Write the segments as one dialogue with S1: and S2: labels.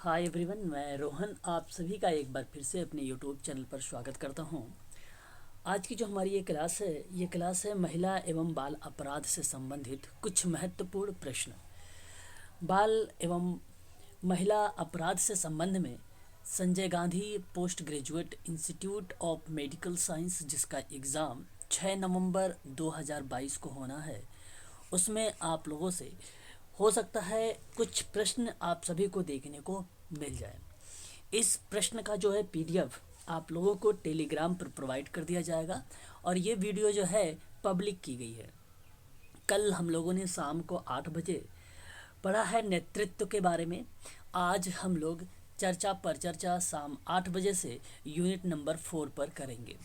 S1: Hi everyone, मैं रोहन आप सभी का एक बार फिर से अपने यूट्यूब चैनल पर स्वागत करता हूं। आज की जो हमारी ये क्लास है महिला एवं बाल अपराध से संबंधित कुछ महत्वपूर्ण प्रश्न। बाल एवं महिला अपराध से संबंध में Sanjay Gandhi post graduate institute of medical science, जिसका एग्ज़ाम 6 नवंबर 2022 को होना है, उसमें आप लोगों से हो सकता है कुछ प्रश्न आप सभी को देखने को मिल जाए। इस प्रश्न का जो है पीडीएफ आप लोगों को टेलीग्राम पर प्रोवाइड कर दिया जाएगा और ये वीडियो जो है पब्लिक की गई है। कल हम लोगों ने शाम को 8 बजे पढ़ा है नेतृत्व के बारे में। आज हम लोग चर्चा पर चर्चा शाम 8 बजे से यूनिट नंबर 4 पर करेंगे।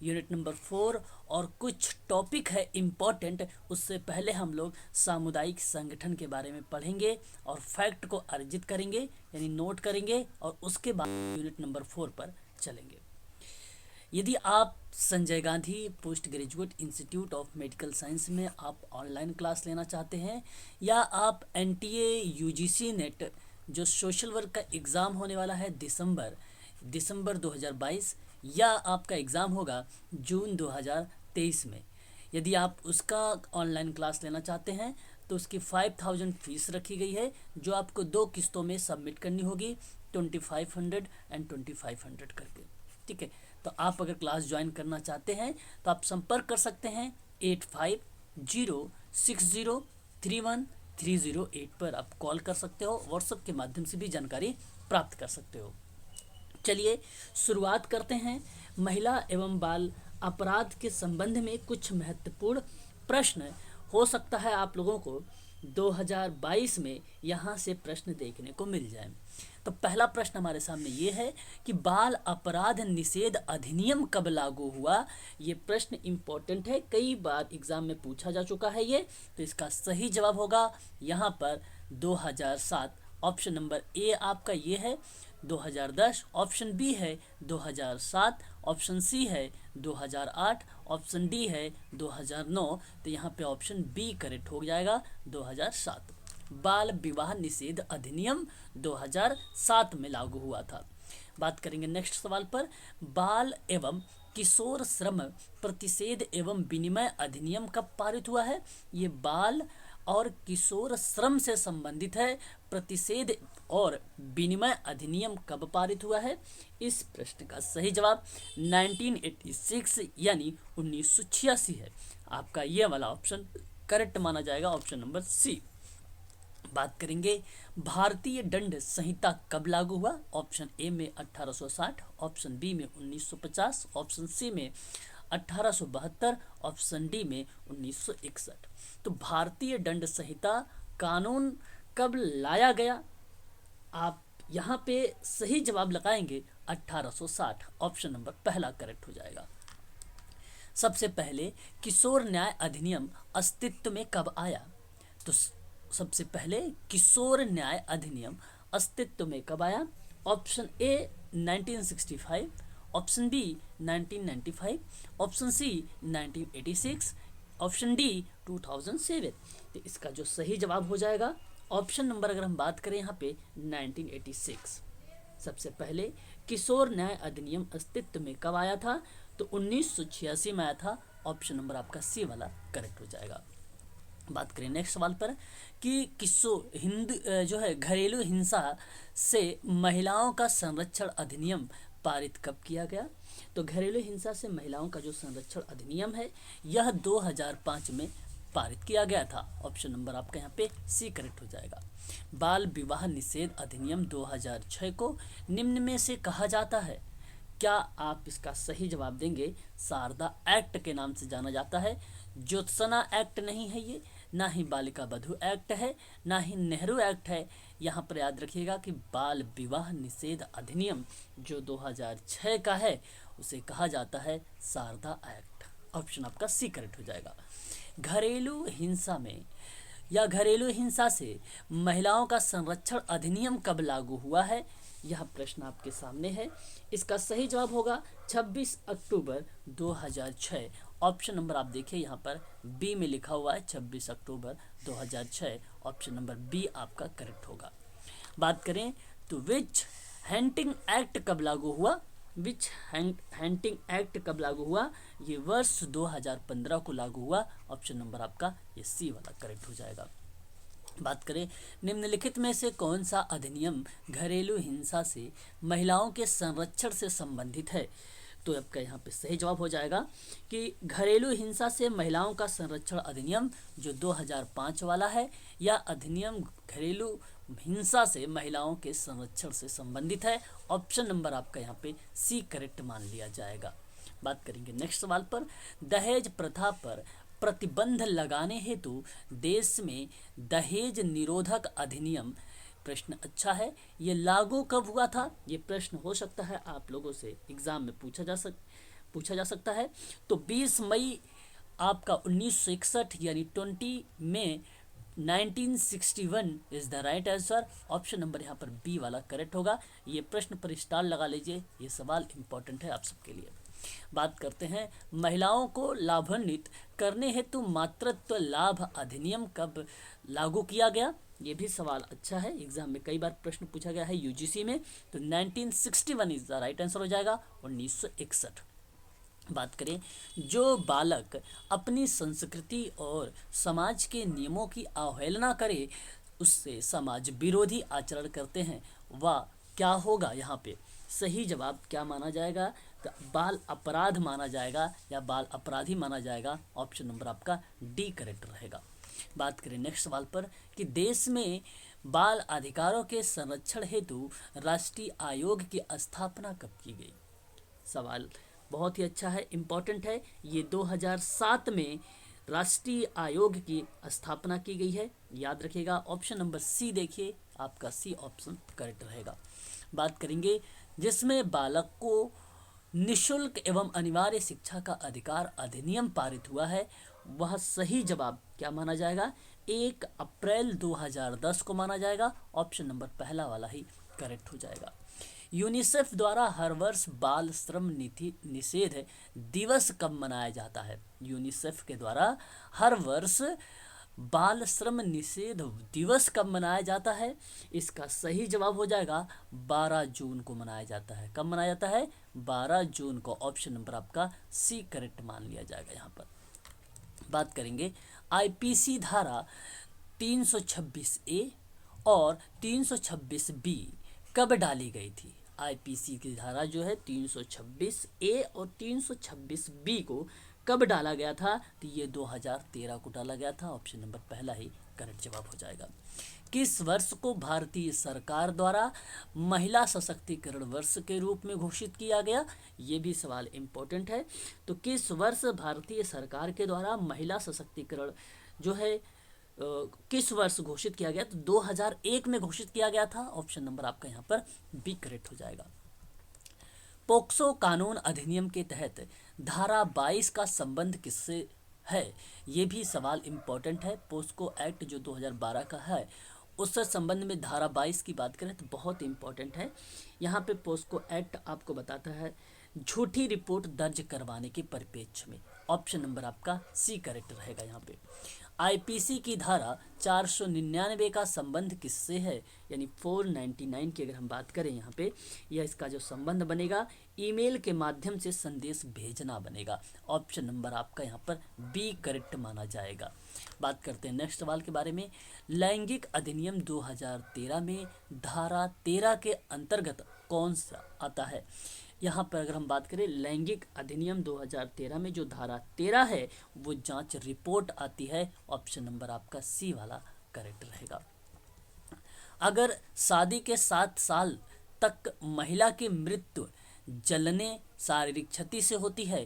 S1: यूनिट नंबर 4 और कुछ टॉपिक है इम्पोर्टेंट, उससे पहले हम लोग सामुदायिक संगठन के बारे में पढ़ेंगे और फैक्ट को अर्जित करेंगे यानी नोट करेंगे और उसके बाद यूनिट नंबर 4 पर चलेंगे। यदि आप Sanjay Gandhi post graduate institute of medical science में आप ऑनलाइन क्लास लेना चाहते हैं या आप एनटीए यूजीसी नेट जो सोशल वर्क का एग्ज़ाम होने वाला है दिसंबर 2022 या आपका एग्ज़ाम होगा जून 2023 में, यदि आप उसका ऑनलाइन क्लास लेना चाहते हैं तो उसकी 5000 फीस रखी गई है, जो आपको 2 किस्तों में सबमिट करनी होगी, 2500 एंड 2500 करके। ठीक है, तो आप अगर क्लास ज्वाइन करना चाहते हैं तो आप संपर्क कर सकते हैं 8506031308 पर आप कॉल कर सकते हो, व्हाट्सएप के माध्यम से भी जानकारी प्राप्त कर सकते हो। चलिए शुरुआत करते हैं। महिला एवं बाल अपराध के संबंध में कुछ महत्वपूर्ण प्रश्न हो सकता है आप लोगों को 2022 में यहाँ से प्रश्न देखने को मिल जाए। तो पहला प्रश्न हमारे सामने ये है कि बाल अपराध निषेध अधिनियम कब लागू हुआ। ये प्रश्न इम्पोर्टेंट है, कई बार एग्जाम में पूछा जा चुका है ये। तो इसका सही जवाब होगा यहाँ पर 2007। ऑप्शन नंबर ए आपका ये है 2010, ऑप्शन बी है 2007, ऑप्शन सी है 2008, ऑप्शन डी है 2009। तो यहाँ पे ऑप्शन बी करेक्ट हो जाएगा 2007। बाल विवाह निषेध अधिनियम 2007 में लागू हुआ था। बात करेंगे नेक्स्ट सवाल पर। बाल एवं किशोर श्रम प्रतिषेध एवं विनिमय अधिनियम कब पारित हुआ है। ये बाल और किशोर श्रम से संबंधित है। प्रतिषेध और विनिमय अधिनियम कब पारित हुआ है। इस प्रश्न का सही जवाब 1986 यानी 1986 है। आपका ये वाला ऑप्शन करेक्ट माना जाएगा, ऑप्शन नंबर सी। बात करेंगे भारतीय दंड संहिता कब लागू हुआ। ऑप्शन ए में 1860, ऑप्शन बी में 1950, ऑप्शन सी में 1872, ऑप्शन डी में 1961। तो भारतीय दंड संहिता कानून कब लाया गया। आप यहाँ पे सही जवाब लगाएंगे 1860, ऑप्शन नंबर पहला करेक्ट हो जाएगा। सबसे पहले किशोर न्याय अधिनियम अस्तित्व में कब आया। तो सबसे पहले किशोर न्याय अधिनियम अस्तित्व में कब आया। Option A 1965, option B 1995, option C 1986, option D 2007। तो इसका जो सही जवाब हो जाएगा ऑप्शन नंबर, अगर हम बात करें यहाँ पे 1986। सबसे पहले किशोर न्याय अधिनियम अस्तित्व में कब आया था। तो 1986 में आया था। ऑप्शन नंबर आपका सी वाला करेक्ट हो जाएगा। बात करें नेक्स्ट सवाल पर कि जो है घरेलू हिंसा से महिलाओं का संरक्षण अधिनियम पारित कब किया गया। तो घरेलू हिंसा से महिलाओं का जो संरक्षण अधिनियम है यह 2005 में पारित किया गया था। ऑप्शन नंबर आपका यहाँ पे सी करेक्ट हो जाएगा। बाल विवाह निषेध अधिनियम 2006 को निम्न में से कहा जाता है। क्या आप इसका सही जवाब देंगे। शारदा एक्ट के नाम से जाना जाता है। ज्योत्सना एक्ट नहीं है ये, ना ही बालिका बधू एक्ट है, ना ही नेहरू एक्ट है। यहाँ पर याद रखिएगा कि बाल विवाह निषेध अधिनियम जो 2006 का है उसे कहा जाता है शारदा एक्ट। ऑप्शन आपका सी करेक्ट हो जाएगा। घरेलू हिंसा में या घरेलू हिंसा से महिलाओं का संरक्षण अधिनियम कब लागू हुआ है। यह प्रश्न आपके सामने है। इसका सही जवाब होगा 26 अक्टूबर 2006। ऑप्शन नंबर आप देखिए यहाँ पर बी में लिखा हुआ है 26 अक्टूबर 2006। ऑप्शन नंबर बी आपका करेक्ट होगा। बात करें तो विच हंटिंग एक्ट कब लागू हुआ? विच हंटिंग एक्ट कब लागू हुआ? ये वर्ष 2015 को लागू हुआ। ऑप्शन नंबर आपका ये सी वाला करेक्ट हो जाएगा। बात करें निम्नलिखित में से कौन सा अधिनियम घरेलू हिंसा से महिलाओं के संरक्षण से संबंधित है? तो आपका यहाँ पे सही जवाब हो जाएगा कि घरेलू हिंसा से महिलाओं का संरक्षण अधिनियम जो 2005 वाला है, या अधिनियम घरेलू हिंसा से महिलाओं के संरक्षण से संबंधित है। ऑप्शन नंबर आपका यहाँ पे सी करेक्ट मान लिया जाएगा। बात करेंगे नेक्स्ट सवाल पर। दहेज प्रथा पर प्रतिबंध लगाने हेतु देश में दहेज निरोधक अधिनियम, प्रश्न अच्छा है, ये लागू कब हुआ था? ये प्रश्न हो सकता है आप लोगों से एग्जाम में पूछा जा सकता है। तो 20 मई आपका 1961 यानी 20 मई 1961 is the right answer. Option number यहाँ पर बी वाला करेक्ट होगा। ये प्रश्न पर स्टार लगा लीजिए, ये सवाल इंपॉर्टेंट है आप सबके लिए। बात करते हैं महिलाओं को लाभान्वित करने हेतु मातृत्व लाभ अधिनियम कब लागू किया गया? ये भी सवाल अच्छा है, एग्जाम में कई बार प्रश्न पूछा गया है यूजीसी में। तो 1961 इज द राइट आंसर हो जाएगा, 1961। बात करें जो बालक अपनी संस्कृति और समाज के नियमों की अवहेलना करे, उससे समाज विरोधी आचरण करते हैं, वह क्या होगा? यहाँ पे सही जवाब क्या माना जाएगा? तो बाल अपराध माना जाएगा या बाल अपराधी माना जाएगा। ऑप्शन नंबर आपका डी करेक्ट रहेगा। बात करें नेक्स्ट सवाल पर कि देश में बाल अधिकारों के संरक्षण हेतु राष्ट्रीय आयोग की स्थापना कब की गई? सवाल बहुत ही अच्छा है, इम्पोर्टेंट है। ये 2007 में राष्ट्रीय आयोग की स्थापना की गई है, याद रखिएगा। ऑप्शन नंबर सी देखिए, आपका सी ऑप्शन करेक्ट रहेगा। बात करेंगे जिसमें बालक को निशुल्क एवं अनिवार्य शिक्षा का अधिकार अधिनियम पारित हुआ है, वह सही जवाब क्या माना जाएगा? 1 अप्रैल 2010 को माना जाएगा। ऑप्शन नंबर पहला वाला ही करेक्ट हो जाएगा। यूनिसेफ द्वारा हर वर्ष बाल श्रम नीति निषेध दिवस कब मनाया जाता है? यूनिसेफ के द्वारा हर वर्ष बाल श्रम निषेध दिवस कब मनाया जाता है? इसका सही जवाब हो जाएगा 12 जून को मनाया जाता है। कब मनाया जाता है? 12 जून को। ऑप्शन नंबर आपका सी करेक्ट मान लिया जाएगा यहाँ पर। बात करेंगे आईपीसी धारा 326A और 326B कब डाली गई थी? आईपीसी की धारा जो है 326A और 326B को कब डाला गया था? तो ये 2013 को डाला गया था। ऑप्शन नंबर पहला ही करेक्ट जवाब हो जाएगा। किस वर्ष को भारतीय सरकार द्वारा महिला सशक्तिकरण वर्ष के रूप में घोषित किया गया? ये भी सवाल इम्पोर्टेंट है। तो किस वर्ष भारतीय सरकार के द्वारा महिला सशक्तिकरण जो है किस वर्ष घोषित किया गया? तो 2001 में घोषित किया गया था। ऑप्शन नंबर आपका यहाँ पर बी करेक्ट हो जाएगा। पोक्सो कानून अधिनियम के तहत धारा 22 का संबंध किससे है? ये भी सवाल इम्पोर्टेंट है। पोस्को एक्ट जो 2012 का है, उससे संबंध में धारा 22 की बात करें तो बहुत इम्पोर्टेंट है। यहाँ पे पोस्को एक्ट आपको बताता है झूठी रिपोर्ट दर्ज करवाने के परिप्रेक्ष्य में। ऑप्शन नंबर आपका सी करेक्ट रहेगा यहाँ पे। आईपीसी की धारा 499 का संबंध किससे है? यानी 499 की अगर हम बात करें यहाँ पे, यह इसका जो संबंध बनेगा ईमेल के माध्यम से संदेश भेजना बनेगा। ऑप्शन नंबर आपका यहाँ पर बी करेक्ट माना जाएगा। बात करते हैं नेक्स्ट सवाल के बारे में। लैंगिक अधिनियम 2013 में धारा 13 के अंतर्गत कौन सा आता है? यहाँ पर अगर हम बात करें लैंगिक अधिनियम 2013 में जो धारा 13 है वो जांच रिपोर्ट आती है। ऑप्शन नंबर आपका सी वाला करेक्ट रहेगा। अगर शादी के 7 साल तक महिला की मृत्यु जलने शारीरिक क्षति से होती है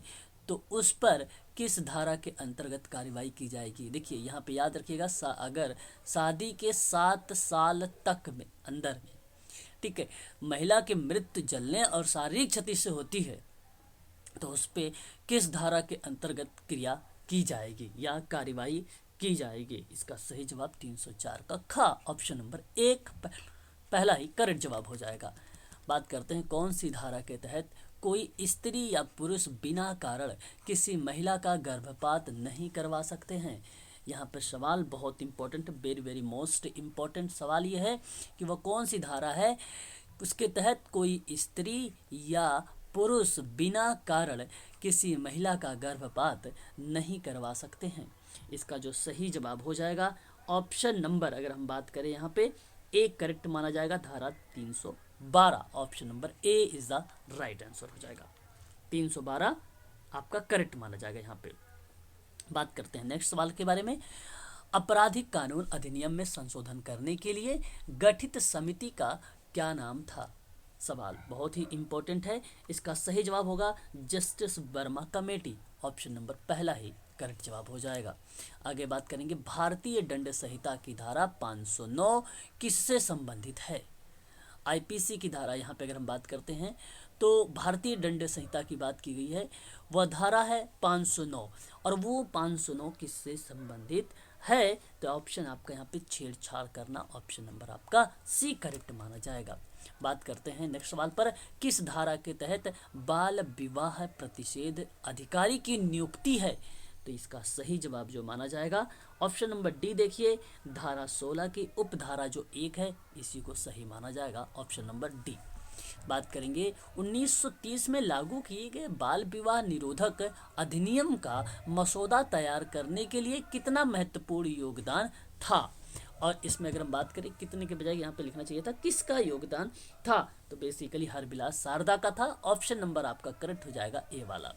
S1: तो उस पर किस धारा के अंतर्गत कार्रवाई की जाएगी? देखिए यहाँ पे याद रखिएगा, अगर शादी के 7 साल तक में अंदर में, ठीक है, महिला की मृत्यु जलने और शारीरिक क्षति से होती है तो उस पे किस धारा के अंतर्गत क्रिया की जाएगी या कार्रवाई की जाएगी? इसका सही जवाब 304 का खा। ऑप्शन नंबर 1 पहला ही करेक्ट जवाब हो जाएगा। बात करते हैं कौन सी धारा के तहत कोई स्त्री या पुरुष बिना कारण किसी महिला का गर्भपात नहीं करवा सकते हैं? यहाँ पर सवाल बहुत important, very very most important सवाल ये है कि वह कौन सी धारा है उसके तहत कोई स्त्री या पुरुष बिना कारण किसी महिला का गर्भपात नहीं करवा सकते हैं। इसका जो सही जवाब हो जाएगा ऑप्शन नंबर, अगर हम बात करें यहाँ पे ए करेक्ट माना जाएगा, धारा 312 option number A is the right answer हो जाएगा। 312 आपका करेक्ट माना जाएगा। यहाँ पे बात करते हैं नेक्स्ट सवाल के बारे में। आपराधिक कानून अधिनियम में संशोधन करने के लिए गठित समिति का क्या नाम था? सवाल बहुत ही इंपॉर्टेंट है। इसका सही जवाब होगा justice Verma committee, option number पहला ही करेक्ट जवाब हो जाएगा। आगे बात करेंगे भारतीय दंड संहिता की धारा 509 किससे संबंधित है? आईपीसी की धारा यहाँ पे अगर हम बात करते हैं तो भारतीय दंड संहिता की बात की गई है, वह धारा है 509 और वो 509 किससे संबंधित है? तो ऑप्शन आपका यहाँ पे छेड़छाड़ करना, ऑप्शन नंबर आपका सी करेक्ट माना जाएगा। बात करते हैं नेक्स्ट सवाल पर। किस धारा के तहत बाल विवाह प्रतिषेध अधिकारी की नियुक्ति है? तो इसका सही जवाब जो माना जाएगा ऑप्शन नंबर डी, देखिए धारा 16 की उपधारा जो 1 है इसी को सही माना जाएगा, ऑप्शन नंबर डी। बात करेंगे 1930 में लागू किए गए बाल विवाह निरोधक अधिनियम का मसौदा तैयार करने के लिए कितना महत्वपूर्ण योगदान था? और इसमें अगर हम बात करें कितने के बजाय यहाँ पे लिखना चाहिए था किसका योगदान था, तो बेसिकली हरबिलास शारदा का था, ऑप्शन नंबर आपका करेक्ट हो जाएगा ए वाला।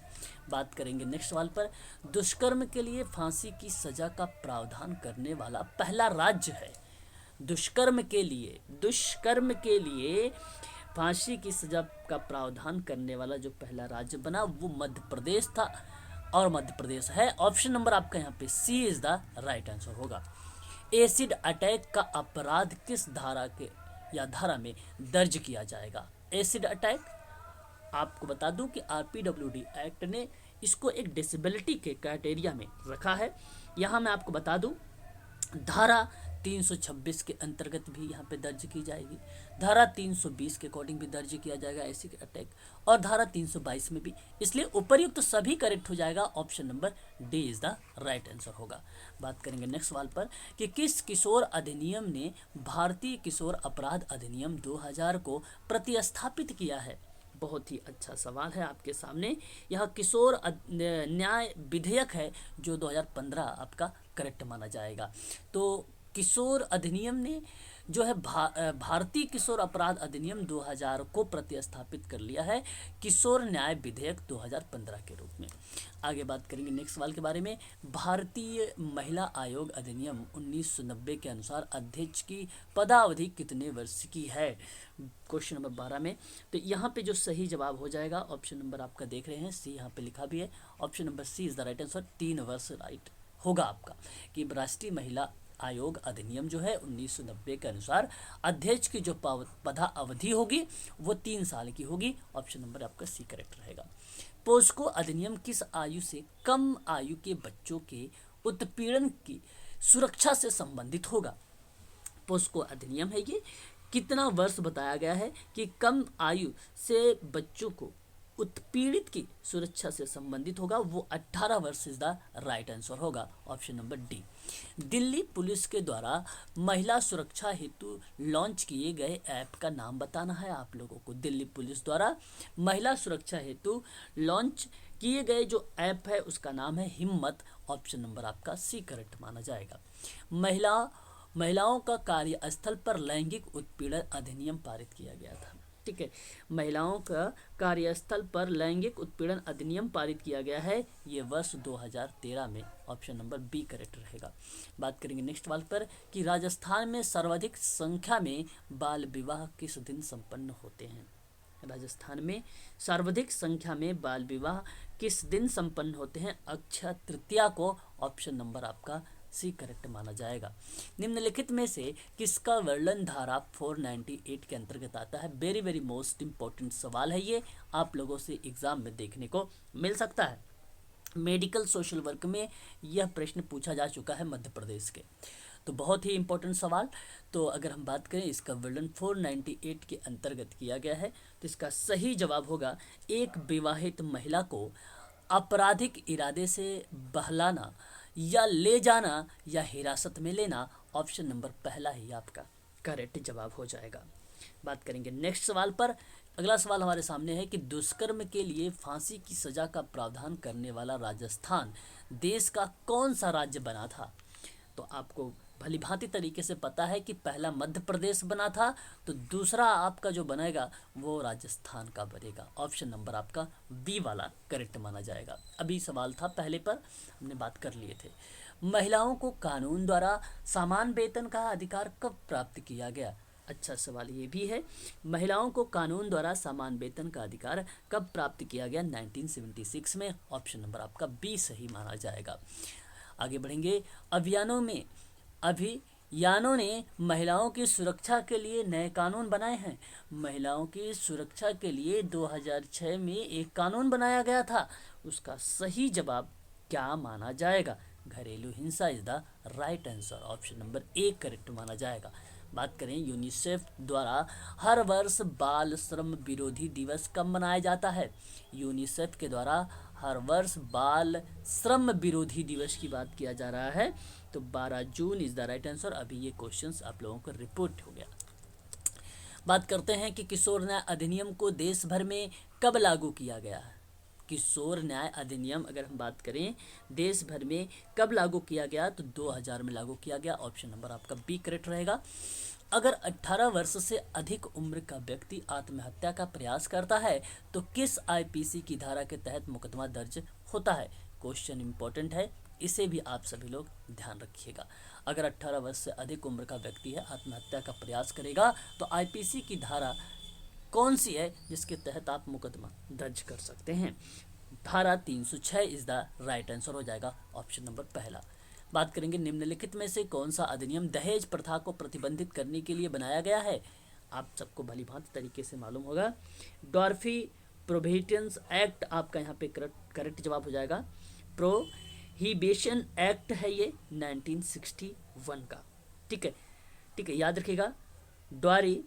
S1: बात करेंगे नेक्स्ट सवाल पर। दुष्कर्म के लिए फांसी की सजा का प्रावधान करने वाला पहला राज्य है। दुष्कर्म के लिए फांसी की सजा का प्रावधान करने वाला जो पहला राज्य बना वो मध्य प्रदेश था और मध्य प्रदेश है, ऑप्शन नंबर आपका यहाँ पे सी इज द राइट आंसर होगा। एसिड अटैक का अपराध किस धारा के या धारा में दर्ज किया जाएगा? एसिड अटैक आपको बता दूं कि आरपीडब्ल्यूडी एक्ट ने इसको एक डिसेबिलिटी के क्राइटेरिया में रखा है। यहाँ मैं आपको बता दूं धारा 326 के अंतर्गत भी यहाँ पे दर्ज की जाएगी, धारा 320 के अकॉर्डिंग भी दर्ज किया जाएगा एसिड अटैक, और धारा 322 में भी, इसलिए उपर्युक्त तो सभी करेक्ट हो जाएगा, option number D is the right answer होगा। बात करेंगे नेक्स्ट सवाल पर कि किस किशोर अधिनियम ने भारतीय किशोर अपराध अधिनियम 2000 को प्रतिस्थापित किया है? बहुत ही अच्छा सवाल है आपके सामने। यह किशोर न्याय विधेयक है जो 2015 आपका करेक्ट माना जाएगा। तो किशोर अधिनियम ने जो है भारतीय किशोर अपराध अधिनियम 2000 को प्रतिस्थापित कर लिया है किशोर न्याय विधेयक 2015 के रूप में। आगे बात करेंगे नेक्स्ट सवाल के बारे में। भारतीय महिला आयोग अधिनियम 1990 के अनुसार अध्यक्ष की पदावधि कितने वर्ष की है? क्वेश्चन नंबर 12 में। तो यहाँ पे जो सही जवाब हो जाएगा ऑप्शन नंबर आपका देख रहे हैं सी, यहाँ पे लिखा भी है, option number C is the right answer. 3 वर्ष राइट होगा आपका कि राष्ट्रीय महिला आयोग अधिनियम जो है 1990 के अनुसार अध्यक्ष की जो पदा अवधि होगी वो 3 साल की होगी, ऑप्शन नंबर आपका सी करेक्ट रहेगा। पोस्को अधिनियम किस आयु से कम आयु के बच्चों के उत्पीड़न की सुरक्षा से संबंधित होगा? पोस्को अधिनियम है ये, कितना वर्ष बताया गया है कि कम आयु से बच्चों को उत्पीड़ित की सुरक्षा से संबंधित होगा, वो 18 वर्ष इज द राइट आंसर होगा, option number D. Delhi police के द्वारा महिला सुरक्षा हेतु लॉन्च किए गए ऐप का नाम बताना है आप लोगों को। दिल्ली पुलिस द्वारा महिला सुरक्षा हेतु लॉन्च किए गए जो ऐप है उसका नाम है हिम्मत, ऑप्शन नंबर आपका सी करेक्ट माना जाएगा। महिलाओं का कार्यस्थल पर लैंगिक उत्पीड़न अधिनियम पारित किया गया था, ठीक है। महिलाओं का कार्यस्थल पर लैंगिक उत्पीड़न अधिनियम पारित किया गया है, ये वर्ष 2013 में, ऑप्शन नंबर बी करेक्ट रहेगा। बात करेंगे नेक्स्ट सवाल पर कि राजस्थान में सर्वाधिक संख्या में बाल विवाह किस दिन संपन्न होते हैं? राजस्थान में सर्वाधिक संख्या में बाल विवाह किस दिन संपन्न होते हैं? अक्षय तृतीया को, ऑप्शन नंबर आपका सी करेक्ट माना जाएगा। निम्नलिखित में से किसका वर्णन धारा 498 के अंतर्गत आता है? वेरी वेरी मोस्ट इंपॉर्टेंट सवाल है ये, आप लोगों से एग्जाम में देखने को मिल सकता है। मेडिकल सोशल वर्क में यह प्रश्न पूछा जा चुका है मध्य प्रदेश के, तो बहुत ही इंपॉर्टेंट सवाल। तो अगर हम बात करें इसका वर्णन 498 के अंतर्गत किया गया है, तो इसका सही जवाब होगा एक विवाहित महिला को आपराधिक इरादे से बहलाना या ले जाना या हिरासत में लेना, ऑप्शन नंबर पहला ही आपका करेक्ट जवाब हो जाएगा। बात करेंगे नेक्स्ट सवाल पर। अगला सवाल हमारे सामने है कि दुष्कर्म के लिए फांसी की सजा का प्रावधान करने वाला राजस्थान देश का कौन सा राज्य बना था। तो आपको भली भांति तरीके से पता है कि पहला मध्य प्रदेश बना था, तो दूसरा आपका जो बनेगा वो राजस्थान का बनेगा। ऑप्शन नंबर आपका बी वाला करेक्ट माना जाएगा। अभी सवाल था पहले पर हमने बात कर लिए थे। महिलाओं को कानून द्वारा समान वेतन का अधिकार कब प्राप्त किया गया। अच्छा सवाल ये भी है, महिलाओं को कानून द्वारा समान वेतन का अधिकार कब प्राप्त किया गया। 1976 में। ऑप्शन नंबर आपका बी सही माना जाएगा। आगे बढ़ेंगे। अभियानों ने महिलाओं की सुरक्षा के लिए नए कानून बनाए हैं। महिलाओं की सुरक्षा के लिए 2006 में एक कानून बनाया गया था, उसका सही जवाब क्या माना जाएगा। घरेलू हिंसा is the right answer. Option number A correct माना जाएगा। बात करें यूनिसेफ द्वारा हर वर्ष बाल श्रम विरोधी दिवस कब मनाया जाता है। यूनिसेफ के द्वारा हर वर्ष बाल श्रम विरोधी दिवस की बात किया जा रहा है, तो 12 June is the right answer. अभी ये क्वेश्चंस आप लोगों को रिपोर्ट हो गया। बात करते हैं कि किशोर न्याय अधिनियम को देश भर में कब लागू किया गया है। किशोर न्याय अधिनियम अगर हम बात करें देश भर में कब लागू किया गया, तो 2000 में लागू किया गया। ऑप्शन नंबर आपका बी करेक्ट रहेगा। अगर 18 वर्ष से अधिक उम्र का व्यक्ति आत्महत्या का प्रयास करता है तो किस आईपीसी की धारा के तहत मुकदमा दर्ज होता है। क्वेश्चन इंपॉर्टेंट है, इसे भी आप सभी लोग ध्यान रखिएगा। अगर 18 वर्ष से अधिक उम्र का व्यक्ति है आत्महत्या का प्रयास करेगा तो आईपीसी की धारा कौन सी है जिसके तहत आप मुकदमा दर्ज कर सकते हैं। धारा 306 इज द राइट आंसर हो जाएगा। ऑप्शन नंबर पहला। बात करेंगे निम्नलिखित में से कौन सा अधिनियम दहेज प्रथा को प्रतिबंधित करने के लिए बनाया गया है। आप सबको भली भांति तरीके से मालूम होगा। डॉर्फी प्रोहिबिशंस एक्ट आपका यहाँ पे करेक्ट जवाब हो जाएगा। प्रोहिबिशन एक्ट है ये 1961 का। ठीक है याद रखिएगा। ड्वारी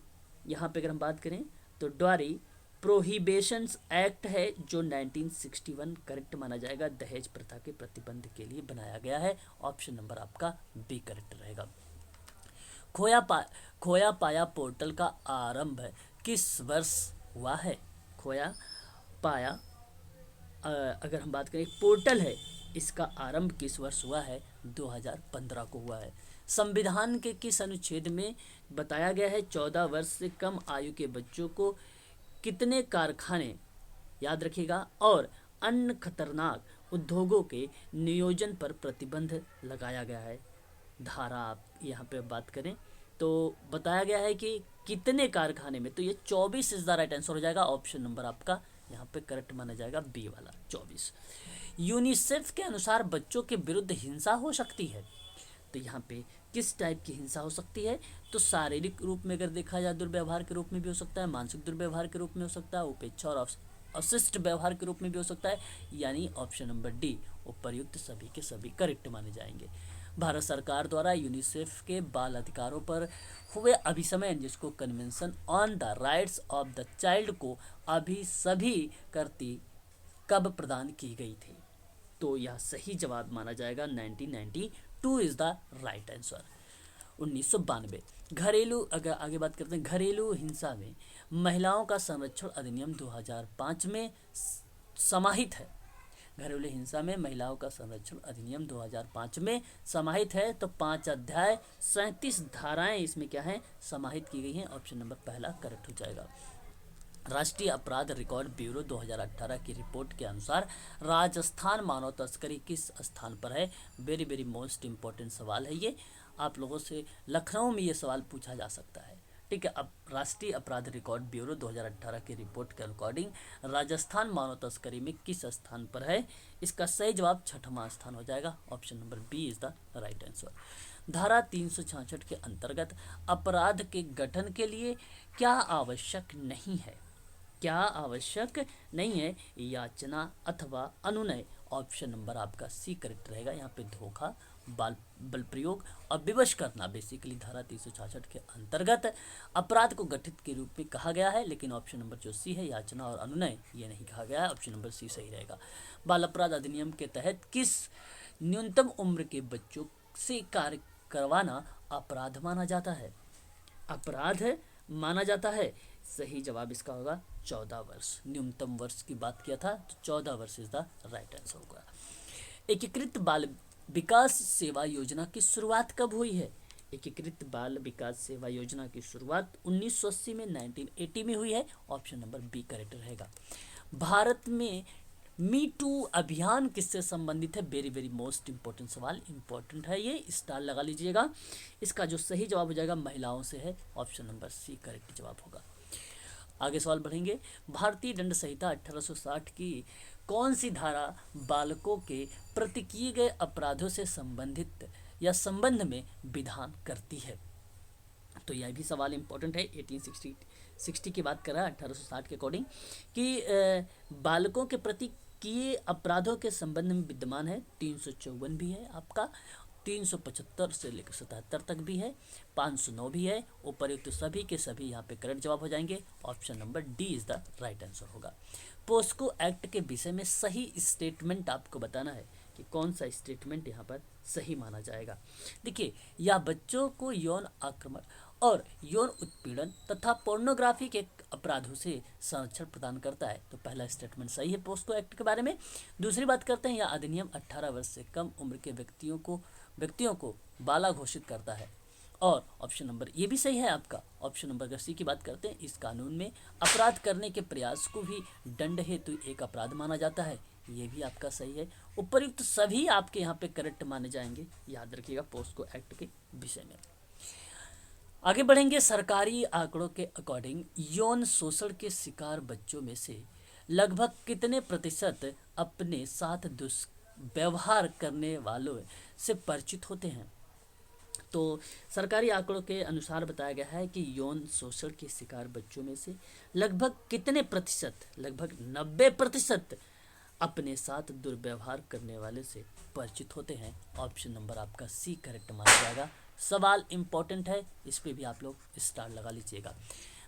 S1: यहाँ पे अगर हम बात करें तो ड्वारी प्रोहिबिशंस एक्ट है जो 1961 करेक्ट माना जाएगा। दहेज प्रथा के प्रतिबंध के लिए बनाया गया है। ऑप्शन नंबर आपका बी करेक्ट रहेगा। खोया पाया पोर्टल का आरंभ किस वर्ष हुआ है। खोया पाया अगर हम बात करें पोर्टल है, इसका आरंभ किस वर्ष हुआ है। 2015 को हुआ है। संविधान के किस अनुच्छेद में बताया गया है 14 वर्ष से कम आयु के बच्चों को कितने कारखाने, याद रखिएगा, और अन्य खतरनाक उद्योगों के नियोजन पर प्रतिबंध लगाया गया है। धारा आप यहाँ पे बात करें तो बताया गया है कि कितने कारखाने में, तो ये 24 इज द राइट आंसर हो जाएगा। ऑप्शन नंबर आपका यहाँ पे करेक्ट माना जाएगा बी वाला 24। यूनिसेफ के अनुसार बच्चों के विरुद्ध हिंसा हो सकती है, तो यहाँ पे किस टाइप की हिंसा हो सकती है। तो शारीरिक रूप में अगर देखा जाए दुर्व्यवहार के रूप में भी हो सकता है, मानसिक दुर्व्यवहार के रूप में हो सकता है, उपेक्षा और अशिष्ट व्यवहार के रूप में भी हो सकता है। यानी ऑप्शन नंबर डी उपर्युक्त सभी के सभी करेक्ट माने जाएंगे। भारत सरकार द्वारा यूनिसेफ के बाल अधिकारों पर हुए अभिसमन, जिसको convention on the rights of the child को अभी सभी करती कब प्रदान की गई थी। तो यह सही जवाब माना जाएगा। 1992 इज द राइट आंसर। 1992। घरेलू अगर आगे बात करते हैं घरेलू हिंसा में महिलाओं का संरक्षण अधिनियम 2005 में समाहित है। घरेलू हिंसा में महिलाओं का संरक्षण अधिनियम 2005 में समाहित है। तो 5 अध्याय 37 धाराएं इसमें क्या है समाहित की गई हैं। ऑप्शन नंबर पहला करेक्ट हो जाएगा। राष्ट्रीय अपराध रिकॉर्ड ब्यूरो 2018 की रिपोर्ट के अनुसार राजस्थान मानव तस्करी किस स्थान पर है। वेरी वेरी मोस्ट इम्पोर्टेंट सवाल है ये। आप लोगों से लखनऊ में ये सवाल पूछा जा सकता है। ठीक है। अब राष्ट्रीय अपराध रिकॉर्ड ब्यूरो 2018 की रिपोर्ट के अकॉर्डिंग राजस्थान मानव तस्करी में किस स्थान पर है। इसका सही जवाब 6वां स्थान हो जाएगा। Option number B is the right answer. धारा 366 के अंतर्गत अपराध के गठन के लिए क्या आवश्यक नहीं है। क्या आवश्यक नहीं है, याचना अथवा अनुनय। ऑप्शन नंबर आपका सी करेक्ट रहेगा। यहाँ पे धोखा, बल प्रयोग और विवश करना बेसिकली धारा 366 के अंतर्गत अपराध को गठित के रूप में कहा गया है। लेकिन ऑप्शन नंबर जो सी है याचना और अनुनय ये नहीं कहा गया है। ऑप्शन नंबर सी सही रहेगा। बाल अपराध अधिनियम के तहत किस न्यूनतम उम्र के बच्चों से कार्य करवाना अपराध माना जाता है। अपराध माना जाता है? सही जवाब इसका होगा 14 वर्ष। न्यूनतम वर्ष की बात किया था तो 14 वर्ष इज द राइट आंसर होगा। एकीकृत बाल विकास सेवा योजना की शुरुआत कब हुई है? एकीकृत बाल विकास सेवा योजना की शुरुआत 1980 में 1980 में हुई है। ऑप्शन नंबर बी करेक्ट रहेगा। भारत में मी टू अभियान किससे संबंधित है? वेरी वेरी मोस्ट इंपॉर्टेंट सवाल, इंपॉर्टेंट है ये, स्टार लगा लीजिएगा। इसका जो सही जवाब हो जाएगा महिलाओं से है। ऑप्शन नंबर सी करेक्ट जवाब होगा। आगे सवाल बढ़ेंगे। भारतीय दंड संहिता 1860 की कौन सी धारा बालकों के प्रति किए गए अपराधों से संबंधित या संबंध में विधान करती है? तो यह भी सवाल इंपॉर्टेंट है। 1860 की बात कर रहा है 1860 के अकॉर्डिंग कि बालकों के प्रति किए अपराधों के संबंध में विद्यमान है। 354 भी है आपका, 375 से लेकर 77 तक भी है, 509 भी है। उपर्युक्त सभी के सभी यहाँ पे करेक्ट जवाब हो जाएंगे। Option number D is the right answer होगा। पोस्को एक्ट के विषय में सही स्टेटमेंट आपको बताना है कि कौन सा स्टेटमेंट यहाँ पर सही माना जाएगा। देखिए, यह बच्चों को यौन आक्रमण और यौन उत्पीड़न तथा पोर्नोग्राफी के अपराधों से संरक्षण प्रदान करता है। तो पहला स्टेटमेंट सही है पोस्को एक्ट के बारे में। दूसरी बात करते हैं, यह अधिनियम 18 वर्ष से कम उम्र के व्यक्तियों को बाला घोषित करता है। और ऑप्शन नंबर ये भी सही है आपका। ऑप्शन नंबर अगर सी की बात करते हैं, इस कानून में अपराध करने के प्रयास को भी दंड हेतु एक अपराध माना जाता है। ये भी आपका सही है। उपयुक्त सभी आपके यहाँ पे करेक्ट माने जाएंगे, याद रखिएगा पोस्को एक्ट के विषय में। आगे बढ़ेंगे। सरकारी आंकड़ों के अकॉर्डिंग यौन शोषण के शिकार बच्चों में से लगभग कितने प्रतिशत अपने साथ दुष्व्यवहार करने वालों से परिचित होते हैं? तो सरकारी आंकड़ों के अनुसार बताया गया है कि यौन शोषण के शिकार बच्चों में से लगभग कितने प्रतिशत, लगभग 90% अपने साथ दुर्व्यवहार करने वाले से परिचित होते हैं। ऑप्शन नंबर आपका सी करेक्ट माना जाएगा। सवाल इंपॉर्टेंट है, इस पे भी आप लोग स्टार लगा लीजिएगा।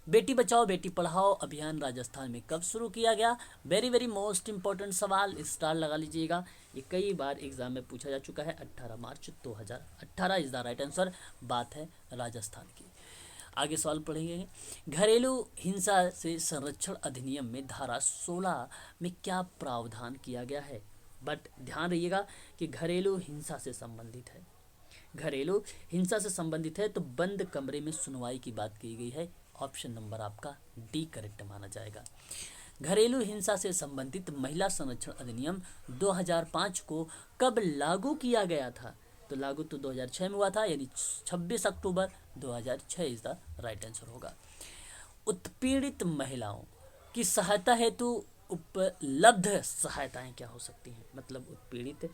S1: बेटी बचाओ बेटी पढ़ाओ अभियान राजस्थान में कब शुरू किया गया? वेरी वेरी मोस्ट इंपॉर्टेंट सवाल, स्टार लगा लीजिएगा। ये कई बार एग्जाम में पूछा जा चुका है। 18 मार्च 2018 इज द राइट आंसर। बात है राजस्थान की। आगे सवाल पढ़ेंगे। घरेलू हिंसा से संरक्षण अधिनियम में धारा 16 में क्या प्रावधान किया गया है? बट ध्यान रहिएगा कि घरेलू हिंसा से संबंधित है। घरेलू हिंसा से संबंधित है तो बंद कमरे में सुनवाई की बात की गई है। ऑप्शन नंबर आपका डी करेक्ट माना जाएगा। घरेलू हिंसा से संबंधित महिला संरक्षण अधिनियम 2005 को कब लागू किया गया था? तो लागू तो 2006 में हुआ था, यानी 26 अक्टूबर 2006 इज द राइट आंसर होगा। उत्पीड़ित महिलाओं की सहायता हेतु उपलब्ध सहायताएं क्या हो सकती हैं? मतलब उत्पीड़ित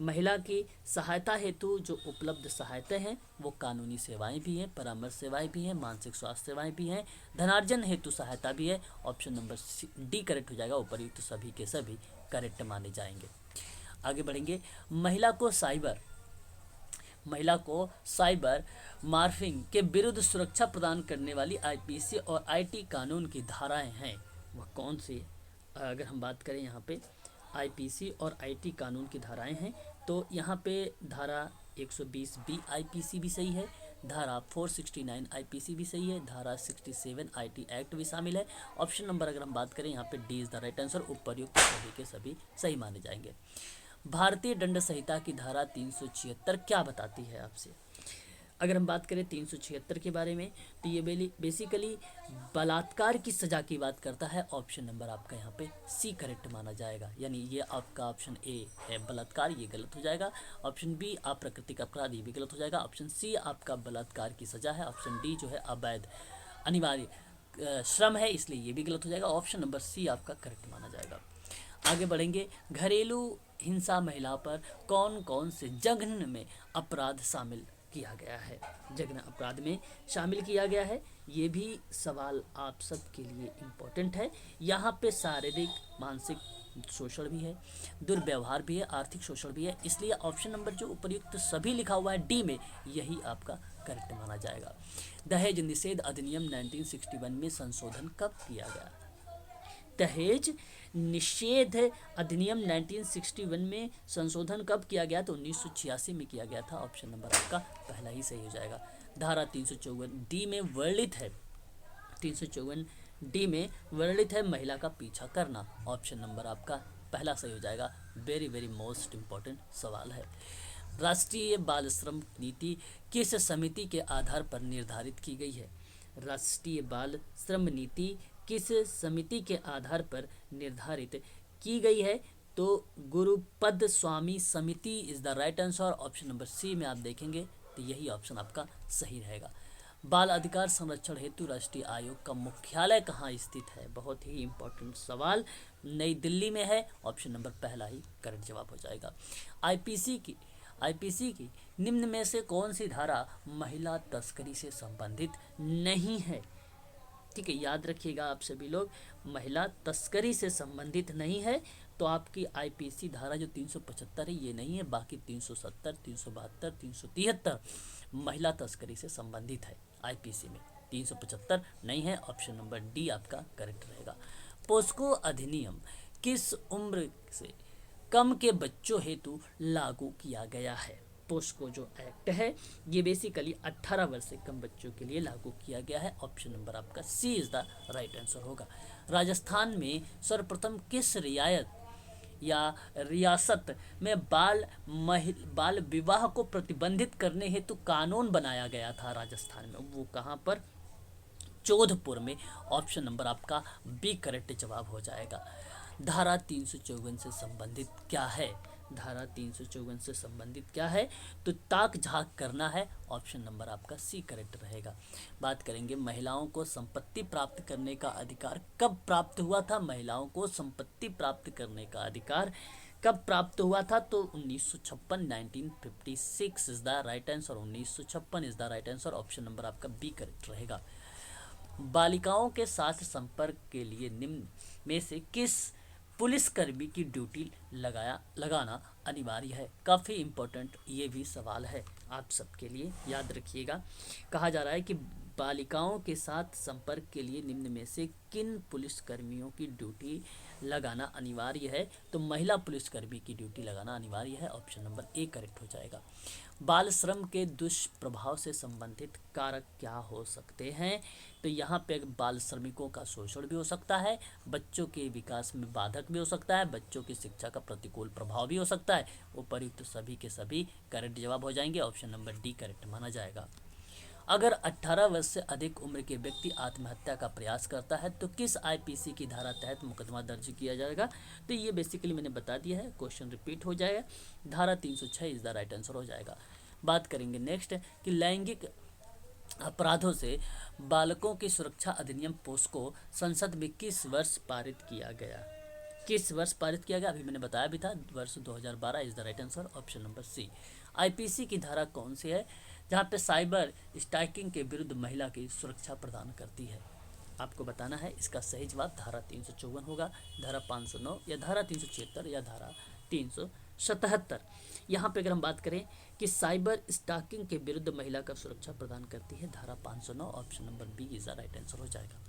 S1: महिला की सहायता हेतु जो उपलब्ध सहायताएं हैं वो कानूनी सेवाएं भी हैं, परामर्श सेवाएं भी हैं, मानसिक स्वास्थ्य सेवाएं भी हैं, धनार्जन हेतु सहायता भी है। ऑप्शन नंबर डी करेक्ट हो जाएगा। उपर्युक्त सभी के सभी करेक्ट माने जाएंगे। आगे बढ़ेंगे। महिला को साइबर मार्फिंग के विरुद्ध सुरक्षा प्रदान करने वाली आईपीसी और आईटी कानून की धाराएं हैं, वह कौन सी? अगर हम बात करें यहाँ पे आईपीसी और आईटी कानून की धाराएं हैं तो यहाँ पे धारा 120 बी आईपीसी भी सही है, धारा 469 आईपीसी भी सही है, धारा 67 आईटी एक्ट भी शामिल है। ऑप्शन नंबर अगर हम बात करें यहाँ पे D is the right answer. उपर्युक्त सभी के सभी सही माने जाएंगे। भारतीय दंड संहिता की धारा 376 क्या बताती है आपसे? अगर हम बात करें 376 के बारे में तो ये बेसिकली बलात्कार की सज़ा की बात करता है। ऑप्शन नंबर आपका यहाँ पे सी करेक्ट माना जाएगा, यानी ये आपका ऑप्शन ए है बलात्कार, ये गलत हो जाएगा। ऑप्शन बी अप्राकृतिक अपराध, ये भी गलत हो जाएगा। ऑप्शन सी आपका बलात्कार की सज़ा है। ऑप्शन डी जो है अवैध अनिवार्य श्रम है, इसलिए ये भी गलत हो जाएगा। ऑप्शन नंबर सी आपका करेक्ट माना जाएगा। आगे बढ़ेंगे। घरेलू हिंसा महिला पर कौन कौन से जघन्य में अपराध शामिल किया गया है? जघन्य अपराध में शामिल किया गया है, ये भी सवाल आप सब के लिए इम्पोर्टेंट है। यहाँ पे शारीरिक मानसिक शोषण भी है, दुर्व्यवहार भी है, आर्थिक शोषण भी है, इसलिए ऑप्शन नंबर जो उपयुक्त सभी लिखा हुआ है डी में, यही आपका करेक्ट माना जाएगा। दहेज निषेध अधिनियम 1961 में संशोधन कब किया गया? दहेज निषेध अधिनियम 1961 में संशोधन कब किया गया? तो 1986 में किया गया था। ऑप्शन नंबर आपका पहला ही सही हो जाएगा। धारा 354 डी में वर्णित है 354 डी में वर्णित है महिला का पीछा करना। ऑप्शन नंबर आपका पहला सही हो जाएगा। वेरी वेरी मोस्ट इम्पोर्टेंट सवाल है। राष्ट्रीय बाल श्रम नीति किस समिति के आधार पर निर्धारित की गई है? राष्ट्रीय बाल श्रम नीति किस समिति के आधार पर निर्धारित की गई है? तो गुरुपद स्वामी समिति is the right answer. Option number C में आप देखेंगे तो यही ऑप्शन आपका सही रहेगा। बाल अधिकार संरक्षण हेतु राष्ट्रीय आयोग का मुख्यालय कहाँ स्थित है? बहुत ही इंपॉर्टेंट सवाल। नई दिल्ली में है। ऑप्शन नंबर पहला ही करेक्ट जवाब हो जाएगा। आईपीसी की निम्न में से कौन सी धारा महिला तस्करी से संबंधित नहीं है? ठीक है, याद रखिएगा आप सभी लोग, महिला तस्करी से संबंधित नहीं है। तो आपकी आईपीसी धारा जो 375 है ये नहीं है, बाकी 370, 372, 373 महिला तस्करी से संबंधित है। आईपीसी में 375 नहीं है। ऑप्शन नंबर डी आपका करेक्ट रहेगा। पोस्को अधिनियम किस उम्र से कम के बच्चों हेतु लागू किया गया है? पोस्को जो एक्ट है ये बेसिकली 18 वर्ष से कम बच्चों के लिए लागू किया गया है। ऑप्शन नंबर आपका सी इज द राइट आंसर होगा। राजस्थान में सर्वप्रथम किस रियासत में बाल विवाह को प्रतिबंधित करने हेतु कानून बनाया गया था? राजस्थान में वो कहाँ पर? जोधपुर में। ऑप्शन नंबर आपका बी करेक्ट जवाब हो जाएगा। धारा 354 से संबंधित क्या है? धारा 354 से संबंधित क्या है? तो ताक झाक करना है। ऑप्शन नंबर आपका सी करेक्ट रहेगा। बात करेंगे महिलाओं को संपत्ति प्राप्त करने का अधिकार कब प्राप्त हुआ था? महिलाओं को संपत्ति प्राप्त करने का अधिकार कब प्राप्त हुआ था? तो 1956, 1956 is the right answer. 1956 is the right answer. Option number आपका बी करेक्ट रहेगा। बालिकाओं के साथ संपर्क के लिए निम्न में से किस पुलिसकर्मी की ड्यूटी लगाना अनिवार्य है? काफ़ी इम्पोर्टेंट ये भी सवाल है आप सबके लिए, याद रखिएगा। कहा जा रहा है कि बालिकाओं के साथ संपर्क के लिए निम्न में से किन पुलिसकर्मियों की ड्यूटी लगाना अनिवार्य है? तो महिला पुलिसकर्मी की ड्यूटी लगाना अनिवार्य है। ऑप्शन नंबर ए करेक्ट हो जाएगा। बाल श्रम के दुष्प्रभाव से संबंधित कारक क्या हो सकते हैं? तो यहाँ पे बाल श्रमिकों का शोषण भी हो सकता है, बच्चों के विकास में बाधक भी हो सकता है, बच्चों की शिक्षा का प्रतिकूल प्रभाव भी हो सकता है। उपर्युक्त सभी के सभी करेक्ट जवाब हो जाएंगे। ऑप्शन नंबर डी करेक्ट माना जाएगा। अगर 18 वर्ष से अधिक उम्र के व्यक्ति आत्महत्या का प्रयास करता है तो किस आईपीसी की धारा तहत मुकदमा दर्ज किया जाएगा? तो ये बेसिकली मैंने बता दिया है, क्वेश्चन रिपीट हो जाएगा। धारा 306 इज द राइट आंसर हो जाएगा। बात करेंगे नेक्स्ट कि लैंगिक अपराधों से बालकों की सुरक्षा अधिनियम पोस्को संसद में किस वर्ष पारित किया गया? किस वर्ष पारित किया गया? अभी मैंने बताया भी था, वर्ष 2012 is the right answer. Option number C. IPC की धारा कौन सी है जहाँ पे साइबर स्टैकिंग के विरुद्ध महिला की सुरक्षा प्रदान करती है? आपको बताना है। इसका सही जवाब धारा 354 होगा, धारा 509 या धारा 376 या धारा 377। यहाँ पे अगर हम बात करें कि साइबर स्टैकिंग के विरुद्ध महिला का सुरक्षा प्रदान करती है, धारा 509। Option number B is the right answer हो जाएगा।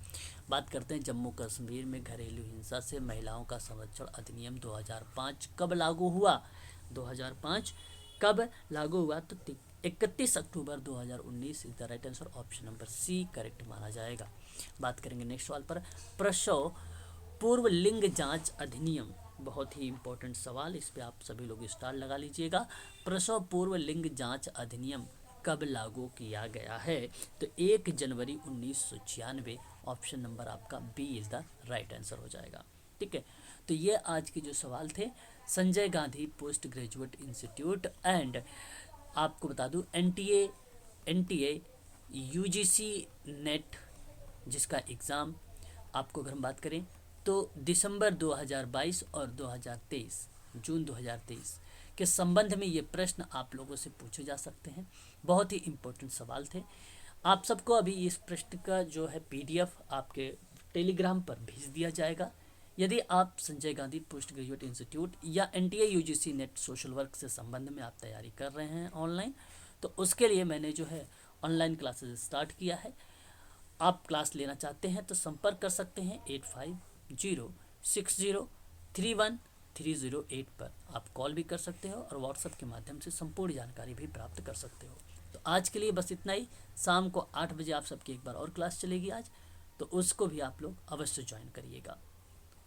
S1: बात करते हैं जम्मू कश्मीर में घरेलू हिंसा से महिलाओं का संरक्षण अधिनियम 2005 कब लागू हुआ? 2005 कब लागू हुआ? तो 31 October 2019 is the right answer. Option number C correct माना जाएगा। बात करेंगे नेक्स्ट सवाल पर। प्रसव पूर्व लिंग जांच अधिनियम, बहुत ही इंपॉर्टेंट सवाल, इस पे आप सभी लोग स्टार लगा लीजिएगा। प्रसव पूर्व लिंग जांच अधिनियम कब लागू किया गया है? तो 1 जनवरी 1996। ऑप्शन नंबर आपका B is the right answer हो जाएगा। ठीक है, तो ये आज के जो सवाल थे Sanjay Gandhi post graduate institute and आपको बता दूं एनटीए यूजीसी नेट जिसका एग्ज़ाम आपको अगर हम बात करें तो दिसंबर 2022 और 2023 जून 2023 के संबंध में ये प्रश्न आप लोगों से पूछे जा सकते हैं। बहुत ही इम्पोर्टेंट सवाल थे। आप सबको अभी इस प्रश्न का जो है पीडीएफ आपके टेलीग्राम पर भेज दिया जाएगा। यदि आप Sanjay Gandhi post graduate institute या NTA UGC NET social work से संबंध में आप तैयारी कर रहे हैं ऑनलाइन, तो उसके लिए मैंने जो है ऑनलाइन क्लासेस स्टार्ट किया है। आप क्लास लेना चाहते हैं तो संपर्क कर सकते हैं 8506031308 पर। आप कॉल भी कर सकते हो और व्हाट्सएप के माध्यम से संपूर्ण जानकारी भी प्राप्त कर सकते हो। तो आज के लिए बस इतना ही। शाम को 8 बजे आप सबकी एक बार और क्लास चलेगी आज। तो उसको भी आप लोग अवश्य ज्वाइन करिएगा।